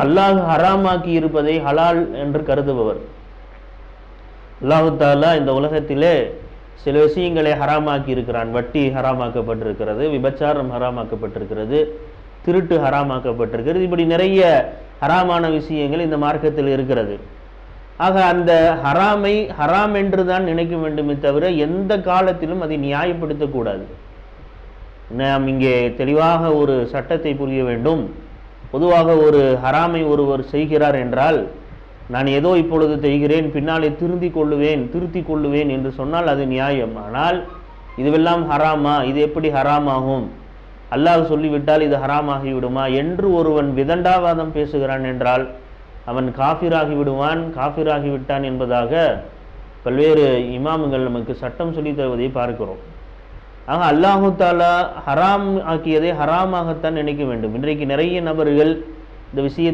அல்லாஹ் ஹராமாக்கி இருப்பதை ஹலால் என்று கருதுபவர். அல்லாஹு தாலா இந்த உலகத்திலே சில விஷயங்களை ஹராமாக்கி இருக்கிறான். வட்டி ஹராமாக்கப்பட்டிருக்கிறது, விபச்சாரம் ஹராமாக்கப்பட்டிருக்கிறது, திருட்டு ஹராமாக்கப்பட்டிருக்கிறது. இப்படி நிறைய ஹராமான விஷயங்கள் இந்த மார்க்கத்தில் இருக்கிறது. ஆக அந்த ஹராமை ஹராம் என்று தான் நினைக்க வேண்டுமே தவிர எந்த காலத்திலும் அதை நியாயப்படுத்தக்கூடாது. நாம் இங்கே தெளிவாக ஒரு சட்டத்தை புரிய வேண்டும். பொதுவாக ஒரு ஹராமை ஒருவர் செய்கிறார் என்றால், நான் ஏதோ இப்பொழுது செய்கிறேன், பின்னாலே திருத்தி கொள்ளுவேன் என்று சொன்னால் அது நியாயம். ஆனால் இதுவெல்லாம் ஹராமா, இது எப்படி ஹராமாகும், அல்லாஹ் சொல்லிவிட்டால் இது ஹராமாகி விடுமா என்று ஒருவன் விதண்டாவாதம் பேசுகிறான் என்றால் அவன் காஃபிராகி விடுவான். காஃபிராகி விட்டான் என்பதாக பல்வேறு இமாமுகள் நமக்கு சட்டம் சொல்லி தருவதை பார்க்கிறோம். ஆக அல்லாஹு தாலா ஹராம் ஆக்கியதை ஹராமாகத்தான் நினைக்க வேண்டும். இன்றைக்கு நிறைய நபர்கள் இந்த விஷயத்தை